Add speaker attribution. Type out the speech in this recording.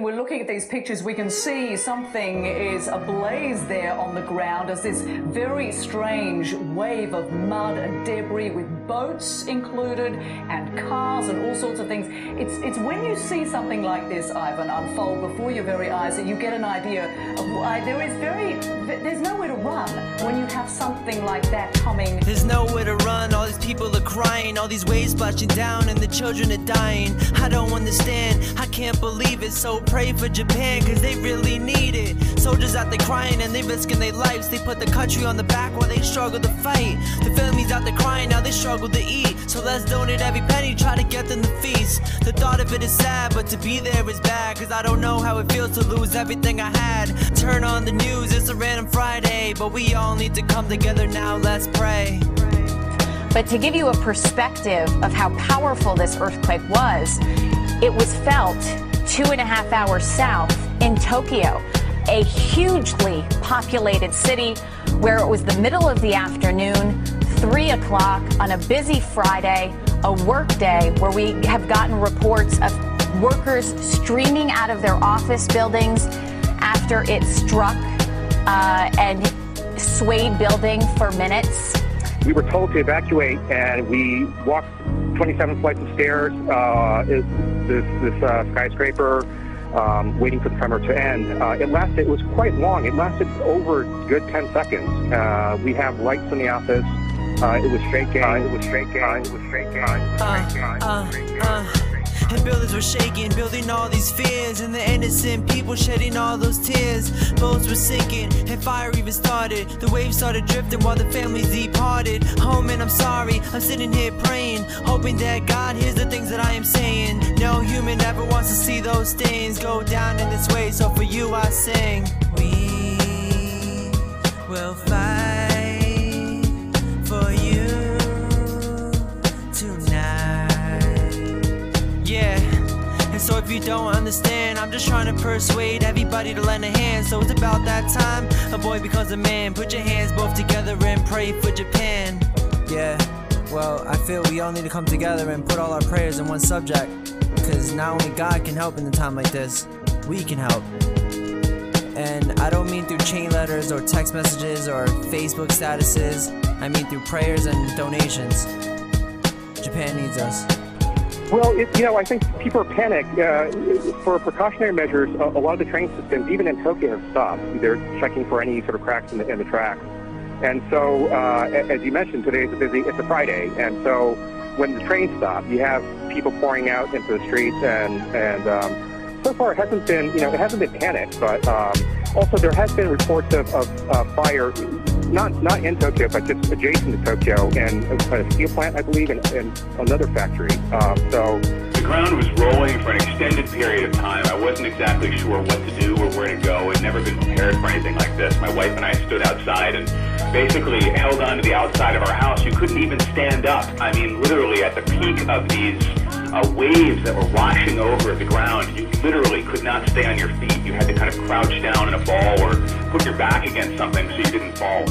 Speaker 1: we're looking at these pictures, we can see something is ablaze there on the ground as this very strange wave of mud and debris with boats included and cars and all sorts of things. It's when you see something like this, Ivan, unfold before your very eyes that you get an idea of why there's nowhere to run when you have something like that coming.
Speaker 2: There's nowhere to run, all these people are crying, all these waves splashing down and the children are dying. I don't understand, I can't believe it, so pray for Japan cause they really need it. Soldiers out there crying and they risking their lives, they put the country on the back while they struggle to fight. The families out there crying, now they struggle to eat, so let's donate every penny, try to get them to feast. The thought of it is sad, but to be there is bad, cause I don't know how it feels to lose everything I had. Turn on the news, it's a random Friday, but we all need to come together now, let's pray.
Speaker 3: But to give you a perspective of how powerful this earthquake was, it was felt 2.5 hours south in Tokyo, a hugely populated city where it was the middle of the afternoon, 3 o'clock on a busy Friday, a work day where we have gotten reports of workers streaming out of their office buildings after it struck and swayed building for minutes.
Speaker 4: We were told to evacuate, and we walked 27 flights of stairs, this skyscraper, waiting for the tremor to end. It was quite long. It lasted over a good 10 seconds. We have lights in the office. It was shaking.
Speaker 2: And buildings were shaking, building all these fears, and the innocent people shedding all those tears. Boats were sinking, and fire even started. The waves started drifting while the families departed. Home, and I'm sorry, I'm sitting here praying, hoping that God hears the things that I am saying. No human ever wants to see those things go down in this way, so for you I sing. We will fight for you tonight. Yeah, and so if you don't understand, I'm just trying to persuade everybody to lend a hand. So it's about that time a boy becomes a man. Put your hands both together and pray for Japan. Yeah, well, I feel we all need to come together and put all our prayers in one subject, because not only God can help in a time like this, we can help. And I don't mean through chain letters or text messages or Facebook statuses. I mean through prayers and donations. Japan needs us.
Speaker 4: Well, I think people are panicked. For precautionary measures, a lot of the train systems, even in Tokyo, have stopped. They're checking for any sort of cracks in the tracks. And so, as you mentioned, today it's a Friday, and so when the trains stop, you have people pouring out into the streets, and so far it hasn't been, it hasn't been panic, but also there has been reports of fire. Not in Tokyo, but just adjacent to Tokyo, and a steel plant, I believe, and another factory. So
Speaker 5: the ground was rolling for an extended period of time. I wasn't exactly sure what to do or where to go. I'd never been prepared for anything like this. My wife and I stood outside and basically held on to the outside of our house. You couldn't even stand up. I mean, literally at the peak of these waves that were washing over the ground, you literally could not stay on your feet. You had to kind of crouch down in a ball or put your back against something so you didn't fall.